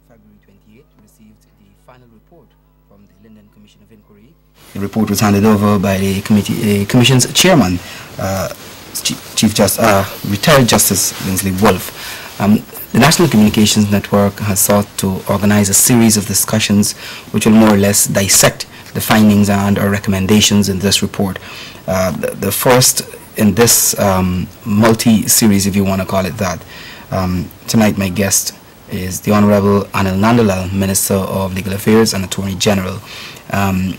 February 28, received the final report from the Linden Commission of Inquiry. The report was handed over by the Commission's chairman, retired Justice Linsley Wolf. The National Communications Network has sought to organize a series of discussions which will more or less dissect the findings and or recommendations in this report. The first in this multi-series, if you want to call it that. Tonight my guest is the Honorable Anil Nandlall, Minister of Legal Affairs and Attorney General.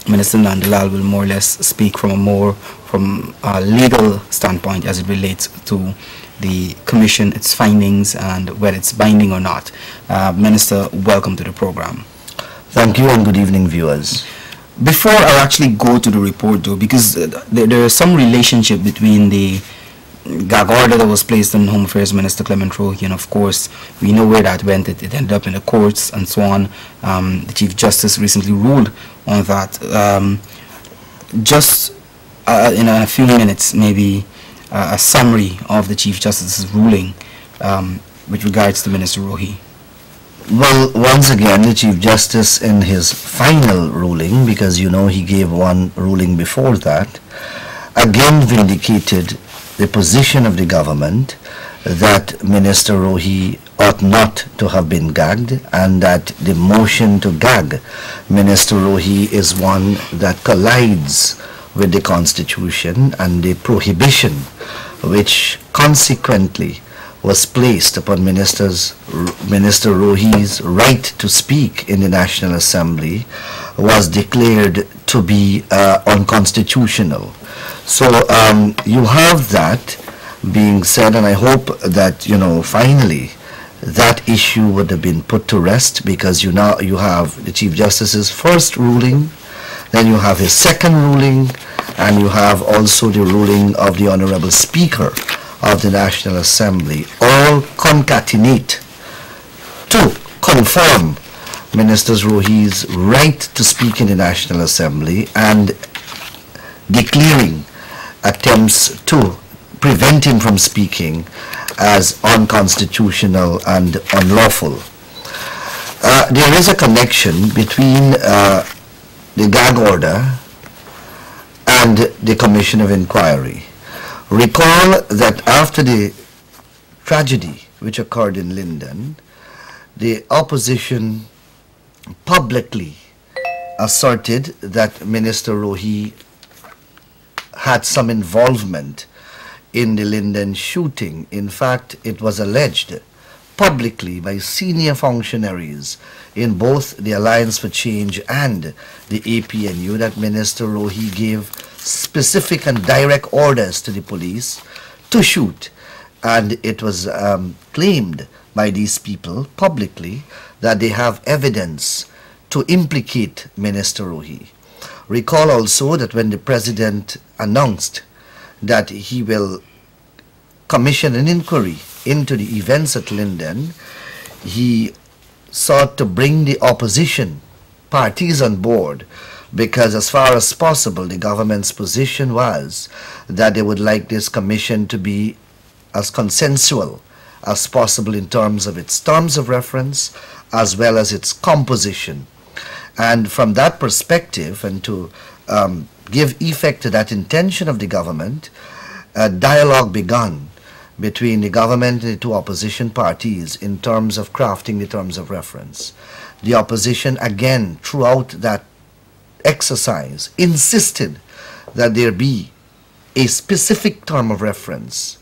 Minister Nandlall will more or less speak from a legal standpoint as it relates to the Commission, its findings, and whether it's binding or not. Minister, welcome to the program. Thank you and good evening, viewers. Before I actually go to the report, though, because there is some relationship between the gag order that was placed on Home Affairs Minister Clement Rohee, and of course we know where that went. It ended up in the courts and so on. The Chief Justice recently ruled on that. Just in a few minutes, maybe a summary of the Chief Justice's ruling with regards to Minister Rohee. Well, once again, the Chief Justice in his final ruling, because you know he gave one ruling before that, again vindicated the position of the government that Minister Rohee ought not to have been gagged, and that the motion to gag Minister Rohee is one that collides with the Constitution and the prohibition which consequently was placed upon Minister Rohee's right to speak in the National Assembly was declared to be unconstitutional. So you have that being said, and I hope that, you know, finally that issue would have been put to rest, because you have the Chief Justice's first ruling, then you have his second ruling, and you have also the ruling of the Honorable Speaker of the National Assembly, all concatenate to confirm Minister Rohee's right to speak in the National Assembly and declaring attempts to prevent him from speaking as unconstitutional and unlawful. There is a connection between the gag order and the Commission of Inquiry. Recall that after the tragedy which occurred in Linden, the opposition publicly asserted that Minister Rohee had some involvement in the Linden shooting. In fact, it was alleged publicly by senior functionaries in both the Alliance for Change and the APNU that Minister Rohee gave specific and direct orders to the police to shoot, and it was claimed by these people publicly that they have evidence to implicate Minister Rohee. Recall also that when the President announced that he will commission an inquiry into the events at Linden, he sought to bring the opposition parties on board, because as far as possible the government's position was that they would like this commission to be as consensual as possible in terms of its terms of reference as well as its composition. And from that perspective, and to give effect to that intention of the government, a dialogue began between the government and the two opposition parties in terms of crafting the terms of reference. The opposition again throughout that exercise insisted that there be a specific term of reference,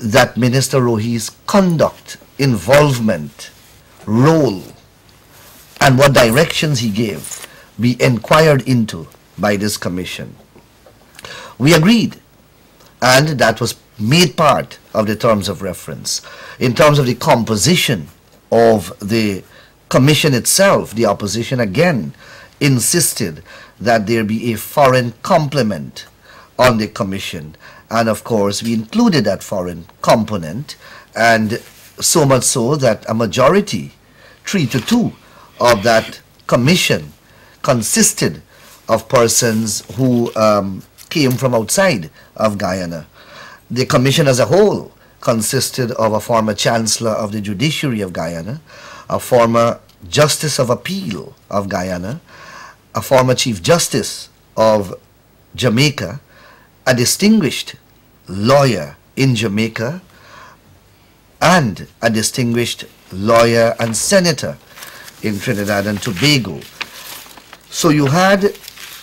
that Minister Rohee's conduct, involvement, role, and what directions he gave be inquired into by this commission. We agreed, and that was made part of the terms of reference. In terms of the composition of the commission itself, the opposition again insisted that there be a foreign complement on the commission, and of course we included that foreign component, and so much so that a majority, 3-2, of that commission consisted of persons who came from outside of Guyana. The commission as a whole consisted of a former Chancellor of the Judiciary of Guyana, a former Justice of Appeal of Guyana, a former Chief Justice of Jamaica, a distinguished lawyer in Jamaica, and a distinguished lawyer and senator in Trinidad and Tobago. So you had,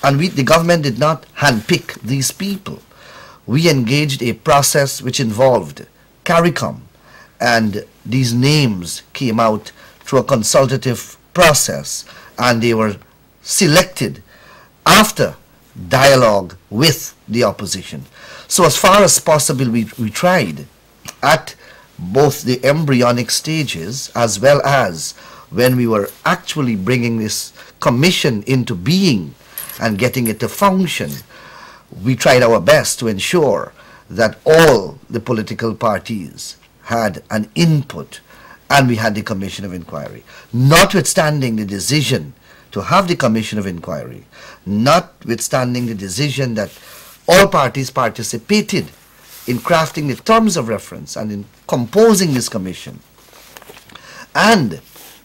and the government did not handpick these people. We engaged a process which involved CARICOM, and these names came out through a consultative process, and they were selected after dialogue with the opposition. So as far as possible, we tried at both the embryonic stages as well as when we were actually bringing this commission into being and getting it to function, we tried our best to ensure that all the political parties had an input, and we had the Commission of Inquiry. Notwithstanding the decision to have the Commission of Inquiry, notwithstanding the decision that all parties participated in crafting the terms of reference and in composing this commission, and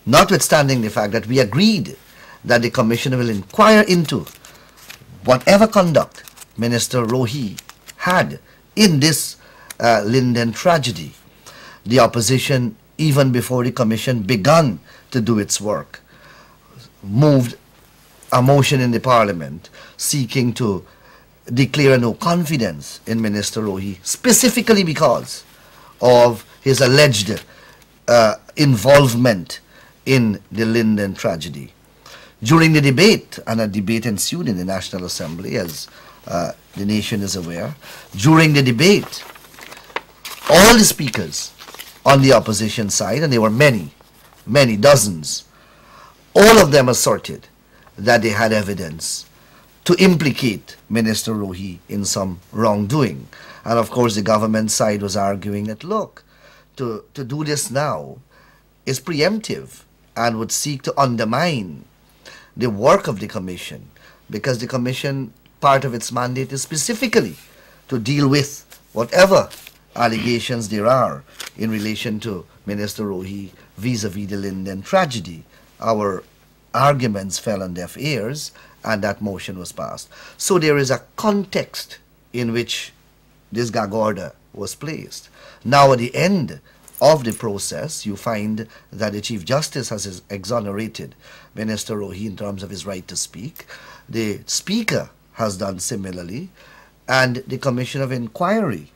notwithstanding the fact that we agreed that the Commission will inquire into whatever conduct Minister Rohee had in this Linden tragedy, the opposition, even before the Commission began to do its work, moved a motion in the Parliament seeking to declare no confidence in Minister Rohee, specifically because of his alleged involvement in the Linden tragedy. During the debate, and a debate ensued in the National Assembly, as the nation is aware, during the debate, all the speakers on the opposition side, and there were many, dozens, all of them asserted that they had evidence to implicate Minister Rohee in some wrongdoing. And of course the government side was arguing that, look, to do this now is preemptive and would seek to undermine the work of the Commission, because the Commission, part of its mandate is specifically to deal with whatever allegations there are in relation to Minister Rohee vis-a-vis the Linden tragedy. Our arguments fell on deaf ears, and that motion was passed. So there is a context in which this gag order was placed. Now at the end of the process, you find that the Chief Justice has exonerated Minister Rohee in terms of his right to speak. The Speaker has done similarly, and the Commission of Inquiry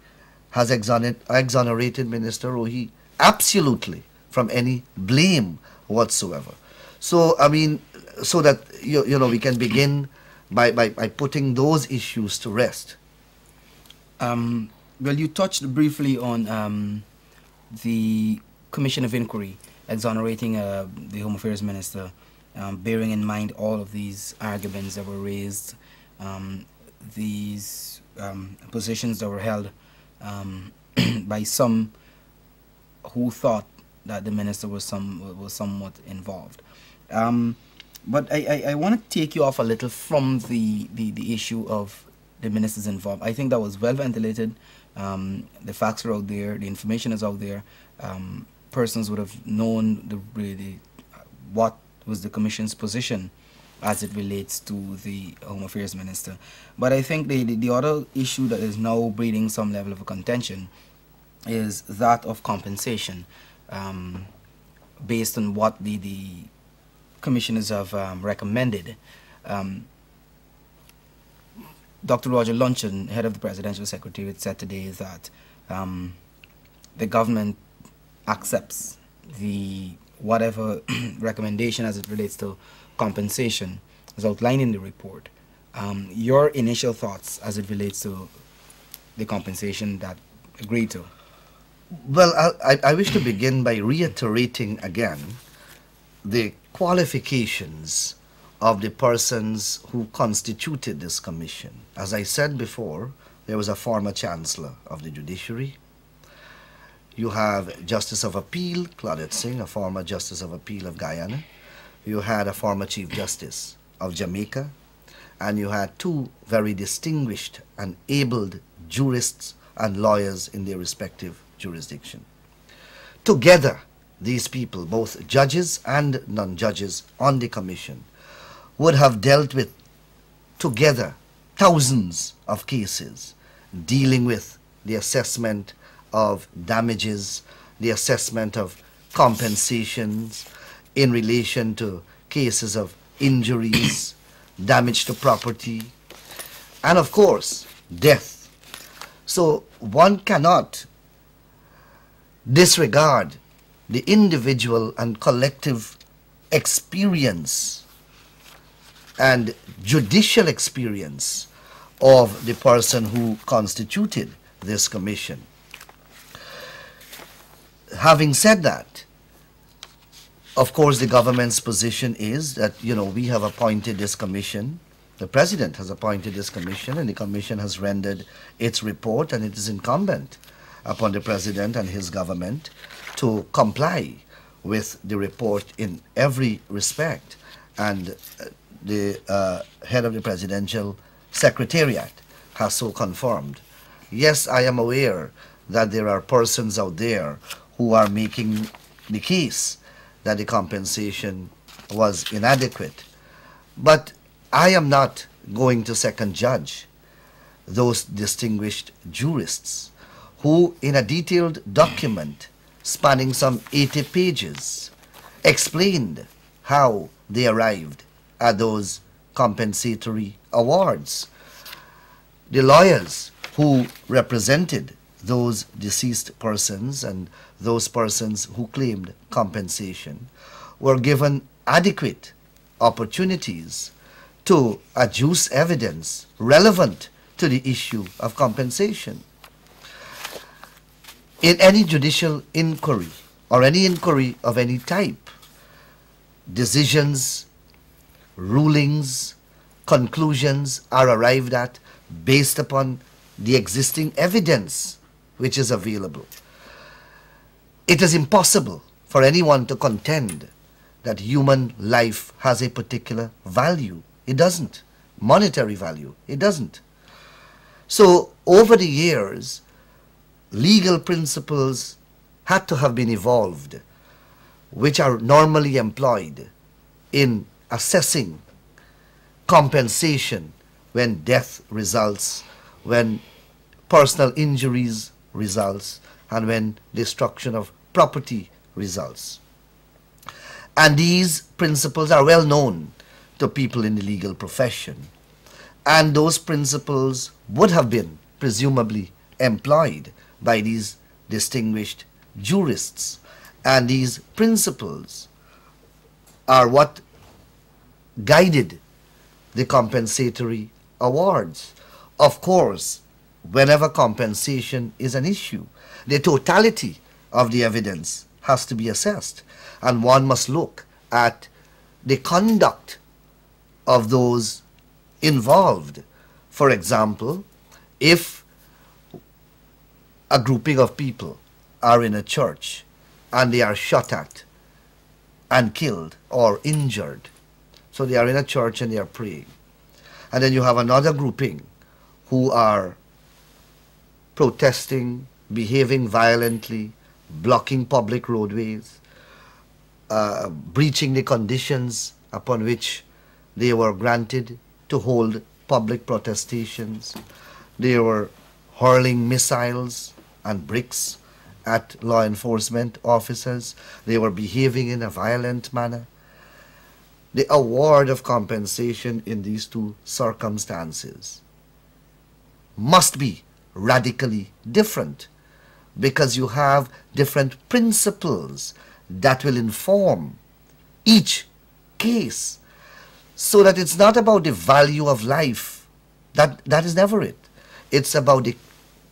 has exonerated Minister Rohee absolutely from any blame whatsoever. So, I mean, so that, you know, we can begin by putting those issues to rest. Well, you touched briefly on the Commission of Inquiry exonerating the Home Affairs Minister, bearing in mind all of these arguments that were raised, these positions that were held by some who thought that the minister was somewhat involved. But I want to take you off a little from the issue of the minister's involved. I think that was well ventilated. The facts are out there. The information is out there. Persons would have known what was the Commission's position as it relates to the Home Affairs Minister. But I think the other issue that is now breeding some level of a contention is that of compensation, based on what the commissioners have recommended. Dr. Roger Luncheon, head of the Presidential Secretariat, said today that the government accepts whatever recommendation as it relates to compensation as outlined in the report. Your initial thoughts as it relates to the compensation that agreed to? Well, I wish to begin by reiterating again the qualifications of the persons who constituted this commission. As I said before, there was a former Chancellor of the Judiciary. You have Justice of Appeal, Claudette Singh, a former Justice of Appeal of Guyana. You had a former Chief Justice of Jamaica. And you had two very distinguished and abled jurists and lawyers in their respective jurisdiction. Together, these people, both judges and non-judges on the commission, would have dealt with together thousands of cases dealing with the assessment of damages, the assessment of compensations in relation to cases of injuries, damage to property, and of course, death. So one cannot disregard the individual and collective experience and judicial experience of the person who constituted this commission. Having said that, of course, the government's position is that, we have appointed this commission, the President has appointed this commission, and the commission has rendered its report, and it is incumbent upon the President and his government to comply with the report in every respect. And the head of the Presidential Secretariat has so confirmed. Yes, I am aware that there are persons out there who are making the case that the compensation was inadequate. But I am not going to second judge those distinguished jurists who, in a detailed document spanning some 80 pages, explained how they arrived at those compensatory awards. The lawyers who represented those deceased persons and those persons who claimed compensation were given adequate opportunities to adduce evidence relevant to the issue of compensation. In any judicial inquiry or any inquiry of any type, decisions, rulings, conclusions are arrived at based upon the existing evidence which is available. It is impossible for anyone to contend that human life has a particular value. It doesn't. Monetary value. It doesn't. So over the years, legal principles had to have been evolved, which are normally employed in assessing compensation when death results, when personal injuries results, and when destruction of property results. And these principles are well known to people in the legal profession. And those principles would have been presumably employed by these distinguished jurists. And these principles are what guided the compensatory awards. Of course, whenever compensation is an issue, the totality of the evidence has to be assessed, and one must look at the conduct of those involved. For example, if a grouping of people are in a church and they are shot at and killed or injured, so they are in a church and they are praying, and then you have another grouping who are protesting, behaving violently, blocking public roadways, breaching the conditions upon which they were granted to hold public protestations. They were hurling missiles and bricks at law enforcement officers. They were behaving in a violent manner. The award of compensation in these two circumstances must be radically different, because you have different principles that will inform each case, so that it's not about the value of life. That is never it. It's about the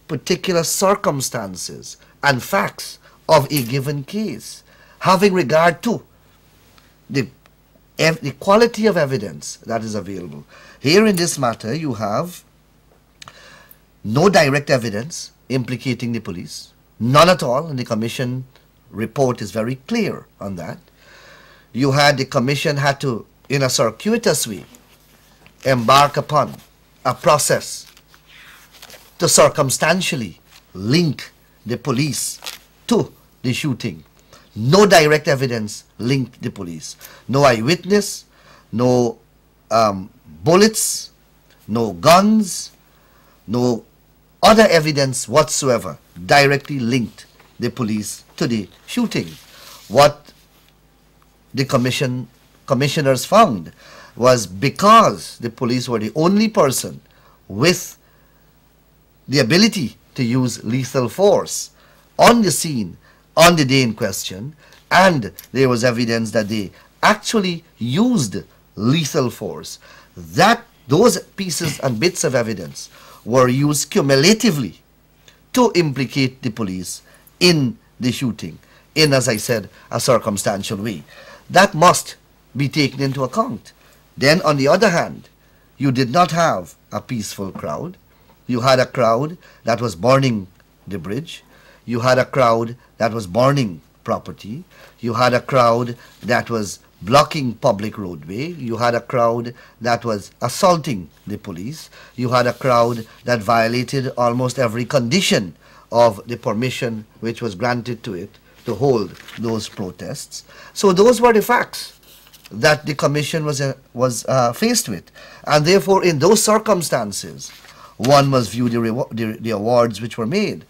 particular circumstances and facts of a given case, having regard to the quality of evidence that is available. Here in this matter, you have no direct evidence implicating the police, none at all, and the commission report is very clear on that. The commission had to, in a circuitous way, embark upon a process to circumstantially link the police to the shooting. No direct evidence linked the police. No eyewitness, no bullets, no guns, no other evidence whatsoever directly linked the police to the shooting. What the commissioners found was because the police were the only person with the ability to use lethal force on the scene on the day in question, and there was evidence that they actually used lethal force, that those pieces and bits of evidence were used cumulatively to implicate the police in the shooting in, as I said, a circumstantial way. That must be taken into account. Then, on the other hand, you did not have a peaceful crowd. You had a crowd that was burning the bridge. You had a crowd that was burning property. You had a crowd that was blocking public roadway. You had a crowd that was assaulting the police. You had a crowd that violated almost every condition of the permission which was granted to it to hold those protests. So those were the facts that the commission was faced with. And therefore, in those circumstances, one must view the awards which were made.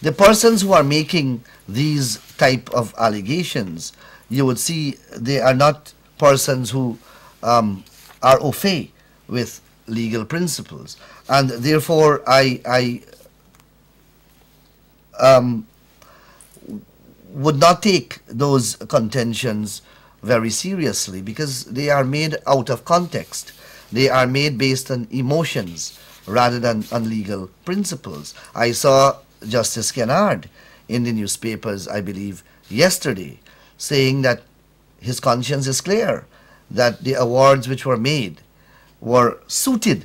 The persons who are making these type of allegations, you would see they are not persons who are au fait with legal principles. And therefore, I would not take those contentions very seriously, because they are made out of context. They are made based on emotions rather than on legal principles. I saw Justice Kennard in the newspapers, I believe, yesterday, saying that his conscience is clear, that the awards which were made were suited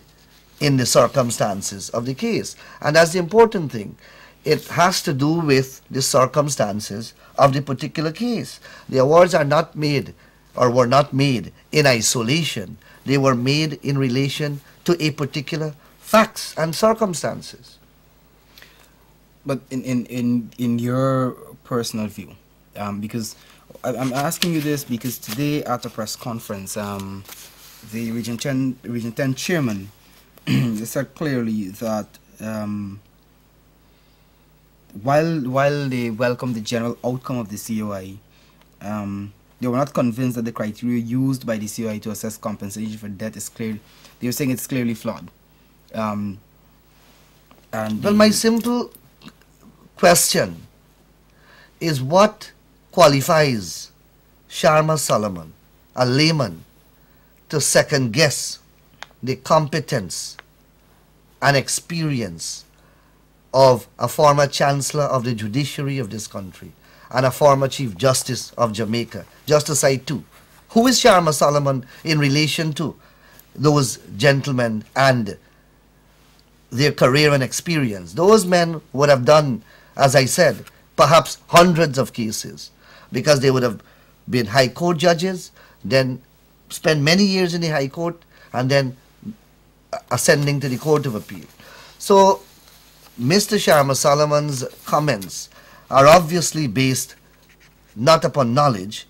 in the circumstances of the case. And that's the important thing. It has to do with the circumstances of the particular case. The awards are not made, or were not made, in isolation. They were made in relation to a particular facts and circumstances. But in your personal view, because I'm asking you this because today at a press conference, the Region 10 chairman they said clearly that while they welcomed the general outcome of the COI, they were not convinced that the criteria used by the COI to assess compensation for death is clear. They were saying it's clearly flawed. And well, my simple question is, what qualifies Sharma Solomon, a layman, to second guess the competence and experience of a former Chancellor of the Judiciary of this country and a former Chief Justice of Jamaica, just aside too? Who is Sharma Solomon in relation to those gentlemen and their career and experience? Those men would have done, as I said, perhaps hundreds of cases, because they would have been High Court judges, then spent many years in the High Court, and then ascending to the Court of Appeal. So Mr. Sharma Solomon's comments are obviously based not upon knowledge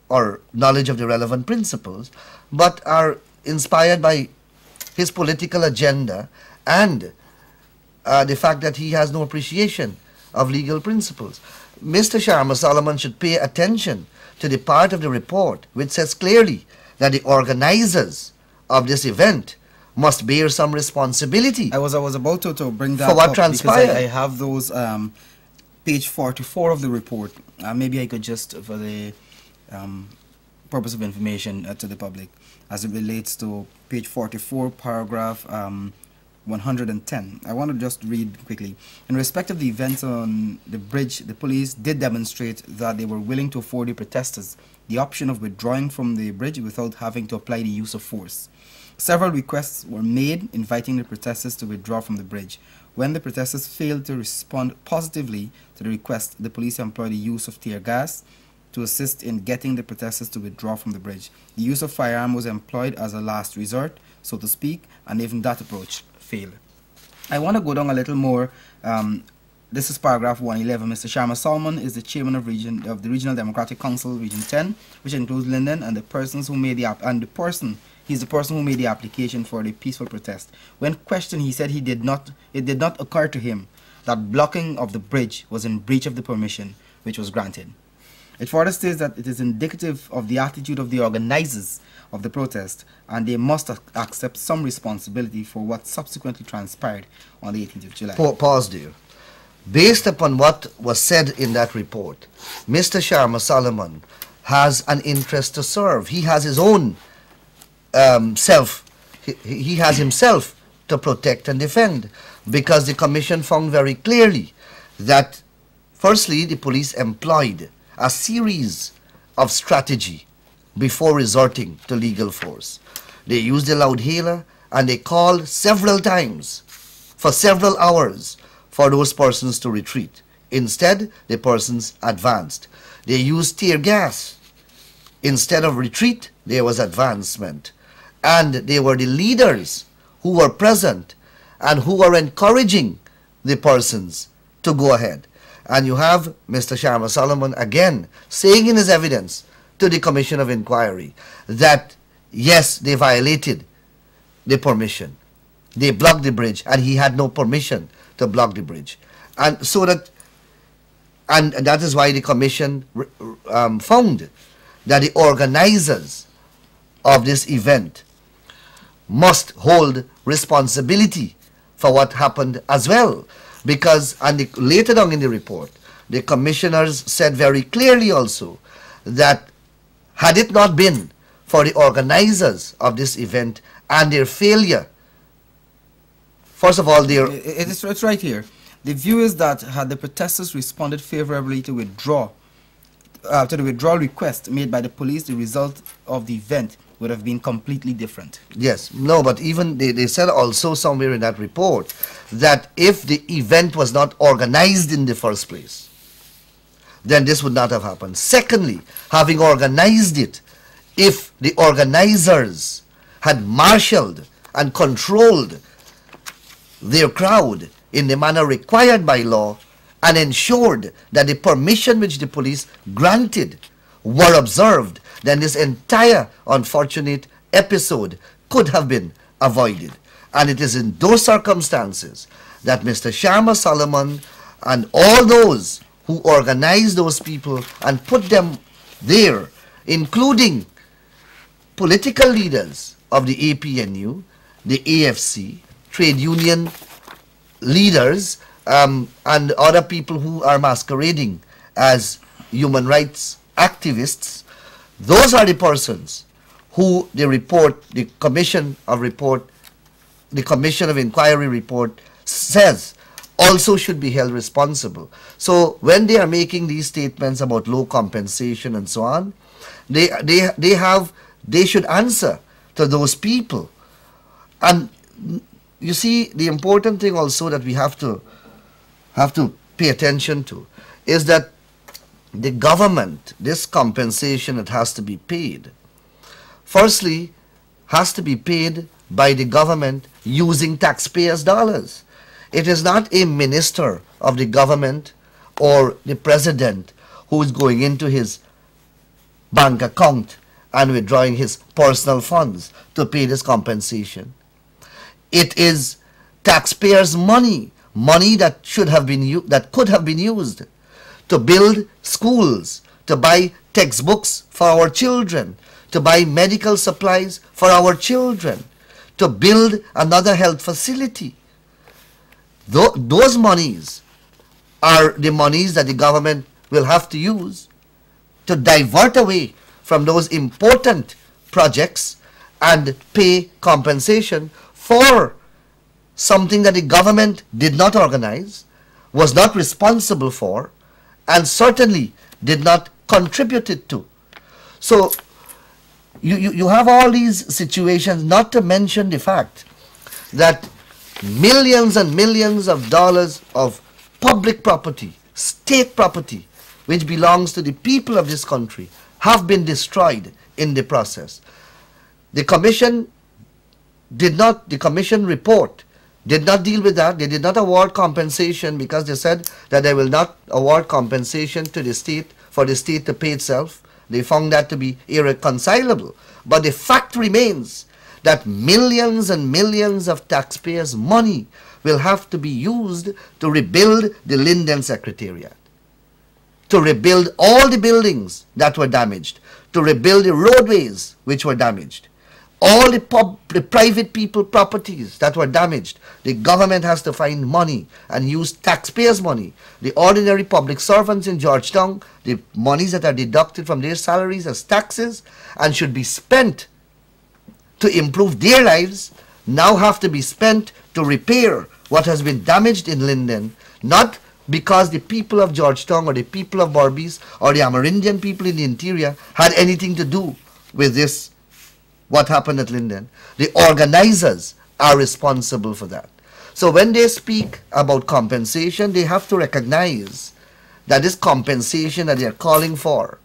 or knowledge of the relevant principles, but are inspired by his political agenda and the fact that he has no appreciation of legal principles. Mr. Sharma Solomon should pay attention to the part of the report which says clearly that the organizers of this event must bear some responsibility. I was about to bring that for what up transpired. because I have those page 44 of the report. Maybe I could just, for the purpose of information to the public, as it relates to page 44, paragraph 110. I want to just read quickly. In respect of the events on the bridge, the police did demonstrate that they were willing to afford the protesters the option of withdrawing from the bridge without having to apply the use of force. Several requests were made inviting the protesters to withdraw from the bridge. When the protesters failed to respond positively to the request, the police employed the use of tear gas to assist in getting the protesters to withdraw from the bridge. The use of firearm was employed as a last resort, so to speak, and even that approach failed. I want to go down a little more. This is paragraph 111. Mr. Sharma Solomon is the chairman of the Regional Democratic Council, Region 10, which includes Linden, and he's the person who made the application for the peaceful protest. When questioned, he said it did not occur to him that blocking of the bridge was in breach of the permission which was granted. It further states that it is indicative of the attitude of the organizers of the protest, and they must accept some responsibility for what subsequently transpired on the 18th of July. Pause there. Based upon what was said in that report, Mr. Sharma Solomon has an interest to serve. He has his own he has himself to protect and defend, because the commission found very clearly that, firstly, the police employed a series of strategy before resorting to legal force. They used a loudhailer and they called several times for several hours for those persons to retreat. Instead, the persons advanced. They used tear gas. Instead of retreat, there was advancement. And they were the leaders who were present and who were encouraging the persons to go ahead. And you have Mr. Sharma Solomon again saying in his evidence to the Commission of Inquiry that, yes, they violated the permission. They blocked the bridge, and he had no permission to block the bridge. And so that, and that is why the commission found that the organizers of this event must hold responsibility for what happened as well. Because, and later on in the report, the commissioners said very clearly also that had it not been for the organizers of this event and their failure, first of all, it's right here. The view is that had the protesters responded favorably to the withdrawal request made by the police, the result of the event would have been completely different. Yes, no, but even they said also somewhere in that report that if the event was not organized in the first place, then this would not have happened. Secondly, having organized it, if the organizers had marshaled and controlled their crowd in the manner required by law and ensured that the permission which the police granted were observed, then this entire unfortunate episode could have been avoided. And it is in those circumstances that Mr. Sharma Solomon and all those who organized those people and put them there, including political leaders of the APNU, the AFC, trade union leaders, and other people who are masquerading as human rights activists, those are the persons who the Commission of Inquiry report says also should be held responsible. So when they are making these statements about low compensation and so on, they should answer to those people. And you see, the important thing also that we have to pay attention to is that the government, this compensation that has to be paid, firstly, has to be paid by the government using taxpayers' dollars. It is not a minister of the government or the president who is going into his bank account and withdrawing his personal funds to pay this compensation. It is taxpayers' money, money that could have been used to build schools, to buy textbooks for our children, to buy medical supplies for our children, to build another health facility. Those monies are the monies that the government will have to use to divert away from those important projects and pay compensation for something that the government did not organize, was not responsible for, and certainly did not contribute it to. So you have all these situations, not to mention the fact that millions and millions of dollars of public property, state property, which belongs to the people of this country, have been destroyed in the process. The commission report did not deal with that. They did not award compensation because they said that they will not award compensation to the state for the state to pay itself. They found that to be irreconcilable. But the fact remains that millions and millions of taxpayers' money will have to be used to rebuild the Linden Secretariat, to rebuild all the buildings that were damaged, to rebuild the roadways which were damaged, all the private people properties that were damaged. The government has to find money and use taxpayers' money. The ordinary public servants in Georgetown, the monies that are deducted from their salaries as taxes and should be spent to improve their lives, now have to be spent to repair what has been damaged in Linden, not because the people of Georgetown or the people of Berbice or the Amerindian people in the interior had anything to do with this, what happened at Linden. The organizers are responsible for that. So when they speak about compensation, they have to recognize that this compensation that they are calling for,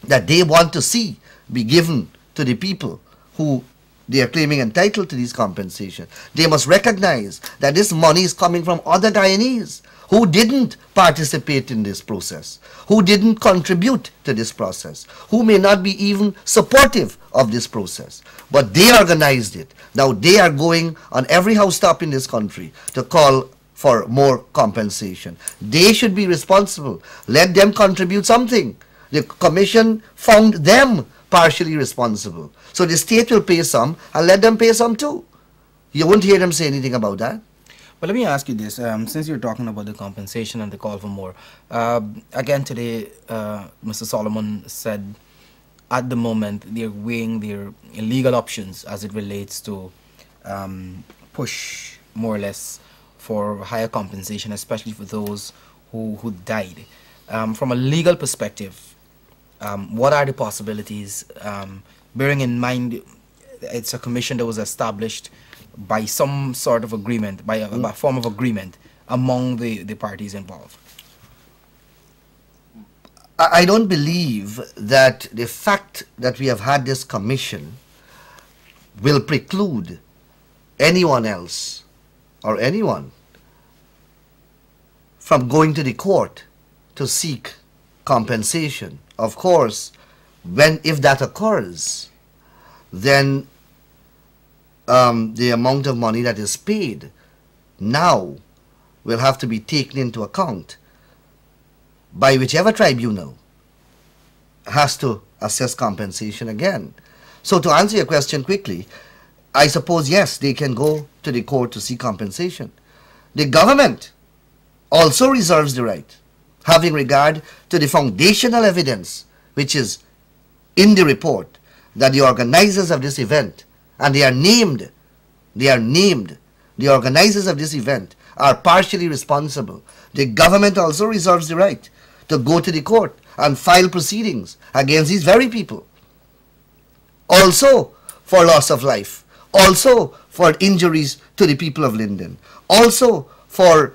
that they want to see be given to the people who they are claiming entitled to these compensation. They must recognize that this money is coming from other Guyanese who didn't participate in this process, who didn't contribute to this process, who may not be even supportive of this process. But they organized it. Now they are going on every housetop in this country to call for more compensation. They should be responsible. Let them contribute something. The commission found them partially responsible. So the state will pay some and let them pay some too. You won't hear them say anything about that. But let me ask you this, since you're talking about the compensation and the call for more, again today, Mr. Solomon said at the moment they're weighing their legal options as it relates to push more or less for higher compensation, especially for those who died. From a legal perspective, what are the possibilities, bearing in mind it's a commission that was established by some sort of agreement, by a form of agreement among the parties involved? I don't believe that the fact that we have had this commission will preclude anyone else or anyone from going to the court to seek compensation. Of course, if that occurs, then the amount of money that is paid now will have to be taken into account by whichever tribunal has to assess compensation again. So to answer your question quickly, I suppose yes, they can go to the court to seek compensation. The government also reserves the right, having regard to the foundational evidence which is in the report, that the organizers of this event, and they are named, the organizers of this event are partially responsible. The government also reserves the right to go to the court and file proceedings against these very people. Also for loss of life, also for injuries to the people of Linden, also for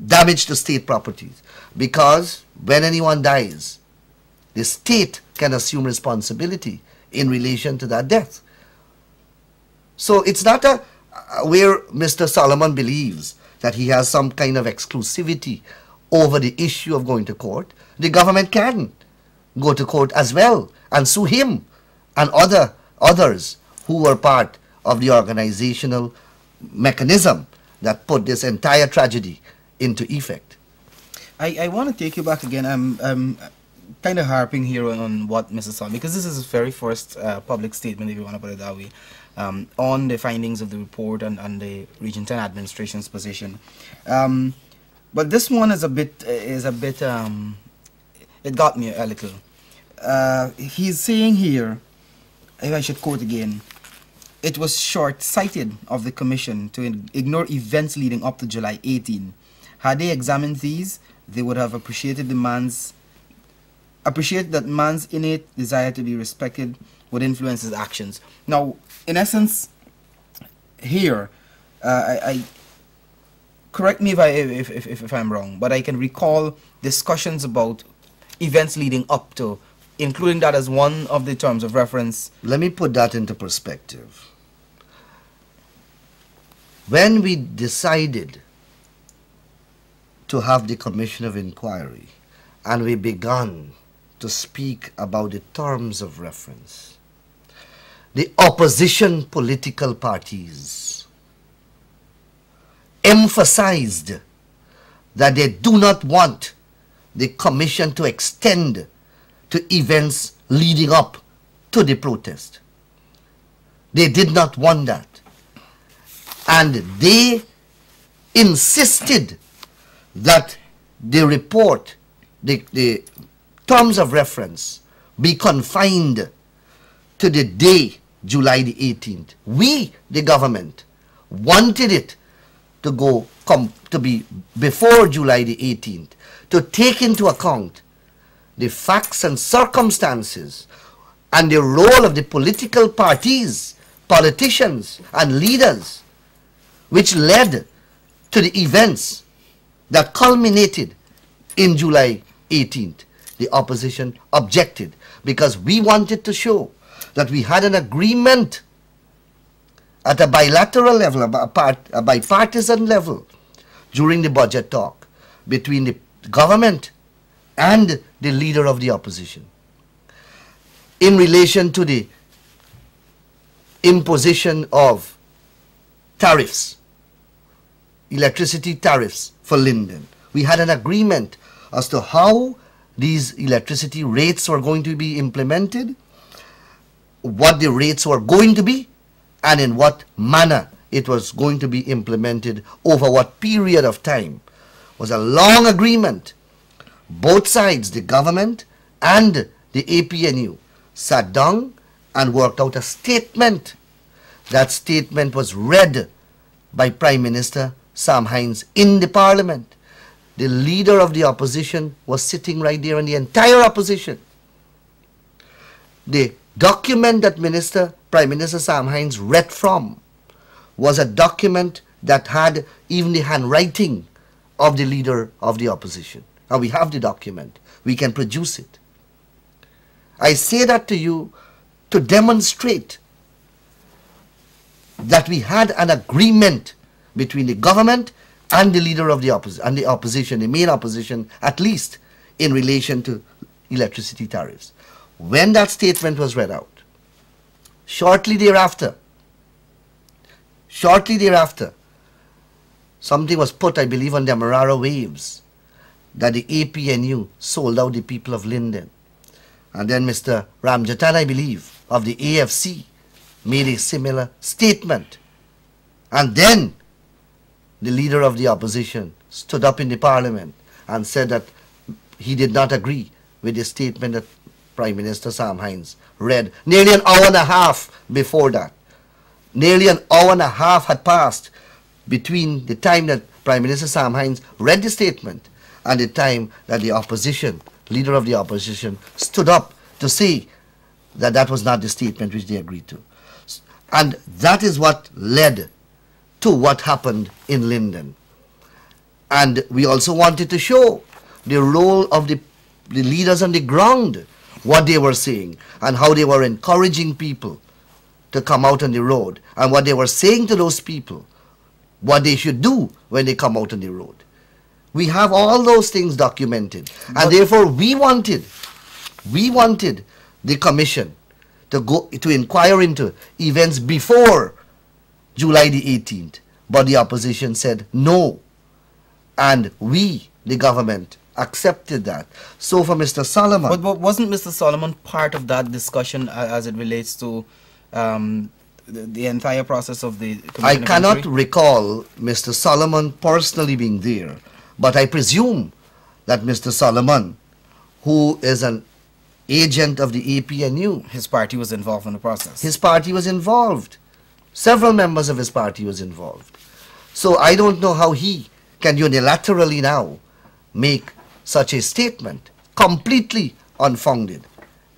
damage to state properties. Because when anyone dies, the state can assume responsibility in relation to that death. So it's not where Mr. Solomon believes that he has some kind of exclusivity over the issue of going to court. The government can go to court as well and sue him and others who were part of the organizational mechanism that put this entire tragedy into effect. I want to take you back again. I'm kind of harping here on what Mr. Solomon, because this is his very first public statement, if you want to put it that way, on the findings of the report and the Region 10 administration's position. But this one is a bit, it got me a little. He's saying here, if I should quote again, it was short-sighted of the Commission to ignore events leading up to July 18. Had they examined these, they would have appreciated that man's innate desire to be respected would influence his actions. Now, in essence, here, I correct me if I'm wrong, but I can recall discussions about events leading up to, including that as one of the terms of reference. Let me put that into perspective. when we decided to have the Commission of Inquiry and we began to speak about the terms of reference, the opposition political parties emphasized that they do not want the Commission to extend to events leading up to the protest. They did not want that. And they insisted that the report, the terms of reference, be confined to the day, July the 18th. We, the government, wanted it to be before July the 18th, to take into account the facts and circumstances and the role of the political parties, politicians and leaders, which led to the events that culminated in July 18th. The opposition objected because we wanted to show that we had an agreement at a bilateral level, a bipartisan level, during the budget talk between the government and the leader of the opposition in relation to the imposition of tariffs, electricity tariffs for Linden. We had an agreement as to how these electricity rates were going to be implemented, what the rates were going to be, and in what manner it was going to be implemented over what period of time. It was a long agreement. Both sides, the government and the APNU, sat down and worked out a statement. That statement was read by Prime Minister Sam Hinds in the Parliament. The leader of the opposition was sitting right there, and the entire opposition. The document that Prime Minister Sam Hinds read from was a document that had even the handwriting of the leader of the opposition. And we have the document. We can produce it. I say that to you to demonstrate that we had an agreement between the government and the leader of the opposition, the main opposition, at least in relation to electricity tariffs. When that statement was read out, shortly thereafter, something was put, I believe, on the Amarara waves that the APNU sold out the people of Linden. And then Mr. Ramjatan, I believe, of the AFC made a similar statement. And then the leader of the opposition stood up in the Parliament and said that he did not agree with the statement that Prime Minister Sam Hinds read nearly an hour and a half before that. Nearly an hour and a half had passed between the time that Prime Minister Sam Hinds read the statement and the time that the opposition, leader of the opposition, stood up to say that that was not the statement which they agreed to. And that is what led to what happened in Linden. And we also wanted to show the role of the leaders on the ground, what they were saying and how they were encouraging people to come out on the road, and what they were saying to those people, what they should do when they come out on the road. We have all those things documented, and therefore we wanted the commission to inquire into events before July the 18th, but the opposition said no, and we, the government, accepted that. So for Mr. Solomon... But wasn't Mr. Solomon part of that discussion as it relates to the entire process of the Commission I of cannot Inquiry? recall Mr. Solomon personally being there, but I presume that Mr. Solomon, who is an agent of the APNU... His party was involved in the process. His party was involved. Several members of his party was involved. So I don't know how he can unilaterally now make such a statement, completely unfounded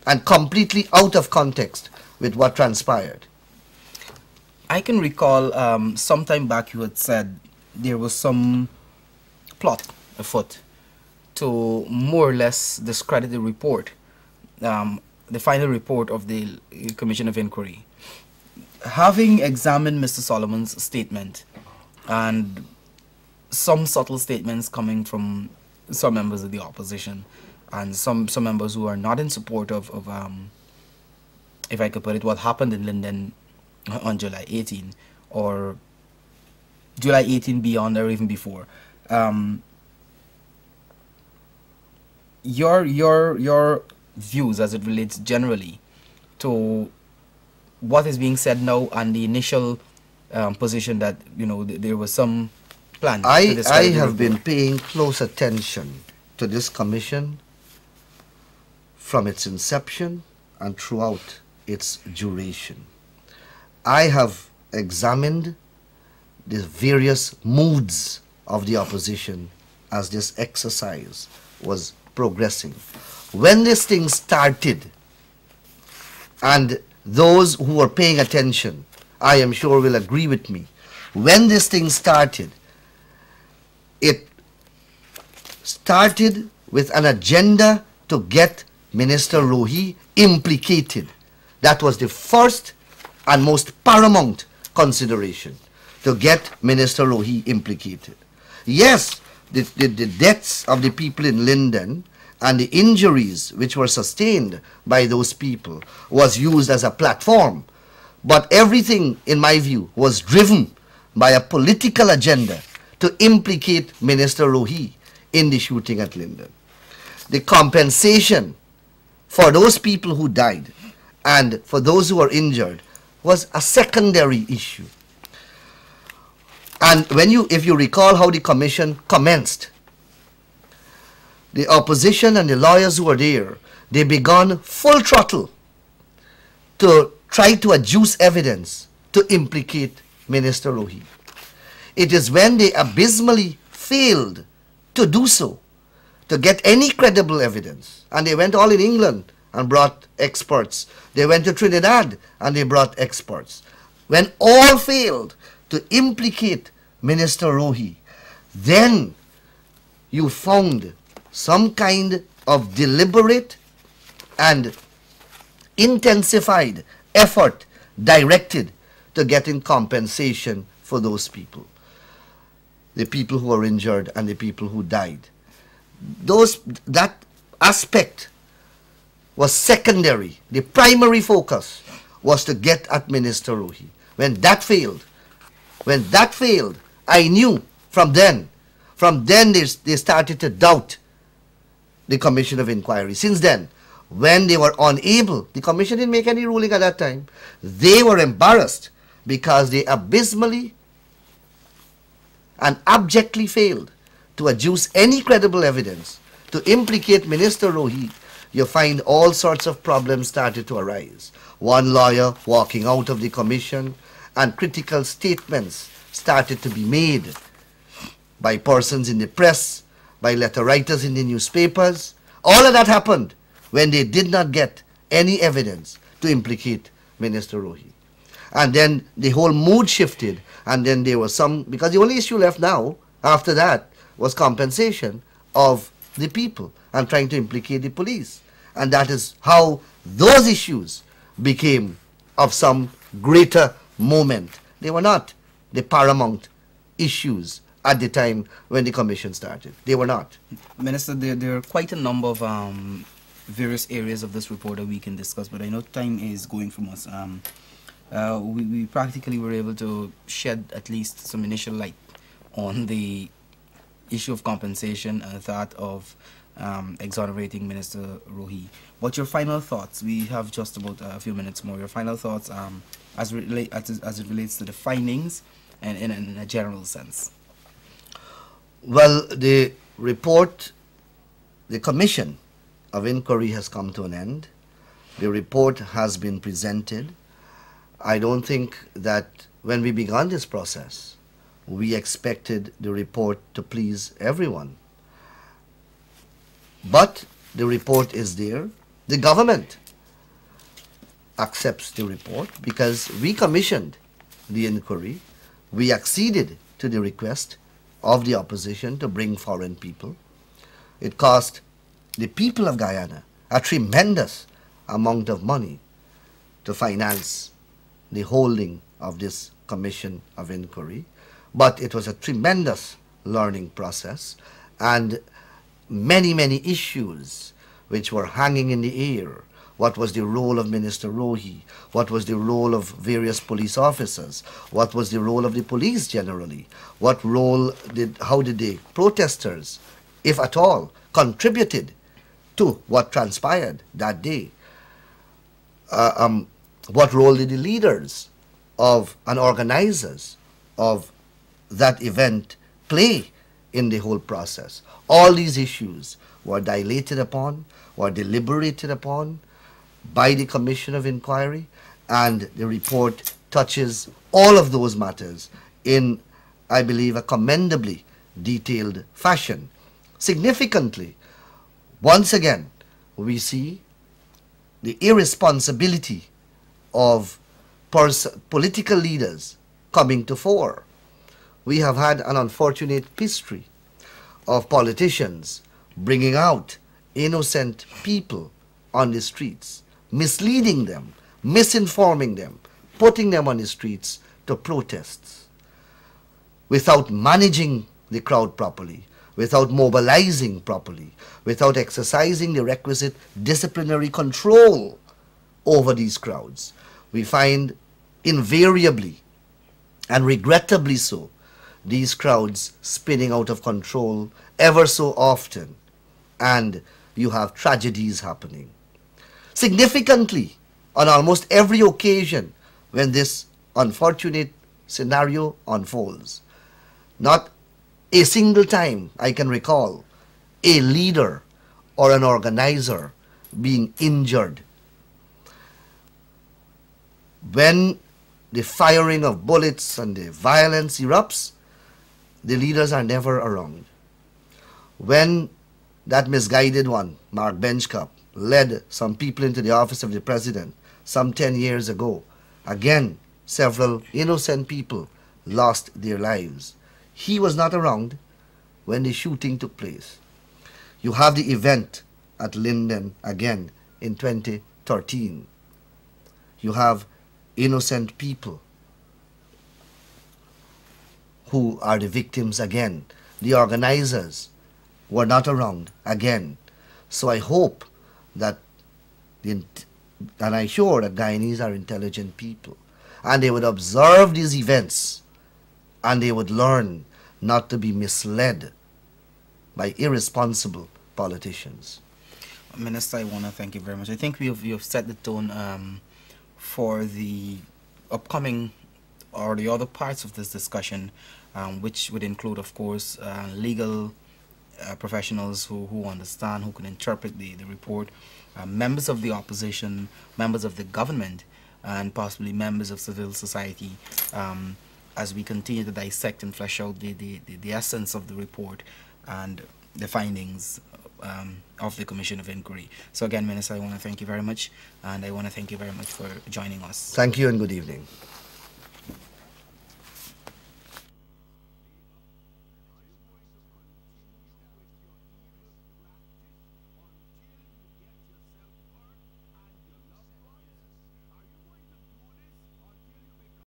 and completely out of context with what transpired. I can recall some time back you had said there was some plot afoot to more or less discredit the report, the final report of the Commission of Inquiry. Having examined Mr. Solomon's statement and some subtle statements coming from some members of the opposition and some members who are not in support of if I could put it, what happened in Linden on July 18 or July 18 beyond or even before. Your views as it relates generally to what is being said now and the initial position that, you know, there was some plan. I have been paying close attention to this commission from its inception and throughout its duration. I have examined the various moods of the opposition as this exercise was progressing. When this thing started, and those who were paying attention, I am sure will agree with me, when this thing started, it started with an agenda to get Minister Rohee implicated. That was the first and most paramount consideration, to get Minister Rohee implicated. Yes, the deaths of the people in Linden and the injuries which were sustained by those people was used as a platform, but everything, in my view, was driven by a political agenda to implicate Minister Rohee in the shooting at Linden. The compensation for those people who died and for those who were injured was a secondary issue. And if you recall how the commission commenced, the opposition and the lawyers who were there, they began full throttle to try to adduce evidence to implicate Minister Rohee. It is when they abysmally failed to do so, to get any credible evidence, and they went all in England and brought experts. They went to Trinidad and they brought experts. When all failed to implicate Minister Rohee, then you found some kind of deliberate and intensified effort directed to getting compensation for those people, the people who were injured and the people who died. That aspect was secondary. The primary focus was to get at Minister Rohee. When that failed, I knew from then they started to doubt the Commission of Inquiry. Since then, when they were unable, the Commission didn't make any ruling at that time. They were embarrassed because they abysmally and abjectly failed to adduce any credible evidence to implicate Minister Rohee. You find all sorts of problems started to arise. One lawyer walking out of the commission, and critical statements started to be made by persons in the press, by letter writers in the newspapers. All of that happened when they did not get any evidence to implicate Minister Rohee. And then the whole mood shifted, and then there was because the only issue left now after that was compensation of the people and trying to implicate the police. And that is how those issues became of some greater moment. They were not the paramount issues at the time when the commission started. They were not. Minister, there are quite a number of various areas of this report that we can discuss, but I know time is going from us. We practically were able to shed at least some initial light on the issue of compensation and that of exonerating Minister Rohee. But your final thoughts, we have just about a few minutes more, your final thoughts as it relates to the findings and in a general sense. Well, the report, the Commission of Inquiry has come to an end. The report has been presented. I don't think that when we began this process, we expected the report to please everyone. But the report is there. The government accepts the report because we commissioned the inquiry. We acceded to the request of the opposition to bring foreign people. It cost the people of Guyana a tremendous amount of money to finance the holding of this Commission of Inquiry. But it was a tremendous learning process, and many, many issues which were hanging in the air. What was the role of Minister Rohee? What was the role of various police officers? What was the role of the police generally? How did the protesters, if at all, contributed to what transpired that day? What role did the leaders and organizers of that event play in the whole process? All these issues were dilated upon, were deliberated upon by the Commission of Inquiry, and the report touches all of those matters in, I believe, a commendably detailed fashion. Significantly, once again, we see the irresponsibility of political leaders coming to fore. We have had an unfortunate history of politicians bringing out innocent people on the streets, misleading them, misinforming them, putting them on the streets to protest, without managing the crowd properly, without mobilizing properly, without exercising the requisite disciplinary control over these crowds. We find invariably, and regrettably so, these crowds spinning out of control ever so often, and you have tragedies happening. Significantly, on almost every occasion when this unfortunate scenario unfolds, not a single time I can recall a leader or an organizer being injured. When the firing of bullets and the violence erupts, the leaders are never around. When that misguided one, Mark Benchcup, led some people into the office of the president some 10 years ago, again, several innocent people lost their lives. He was not around when the shooting took place. You have the event at Linden again in 2013. You have innocent people who are the victims again. The organizers were not around again. So I hope that, and I'm sure that Guyanese are intelligent people, and they would observe these events and they would learn not to be misled by irresponsible politicians. Minister, I want to thank you very much. I think you've set the tone for the upcoming or the other parts of this discussion, which would include, of course, legal professionals who understand, who can interpret the report, members of the opposition, members of the government, and possibly members of civil society, as we continue to dissect and flesh out the essence of the report and the findings of the Commission of Inquiry. So again, Minister, I want to thank you very much, and I want to thank you very much for joining us. Thank you and good evening.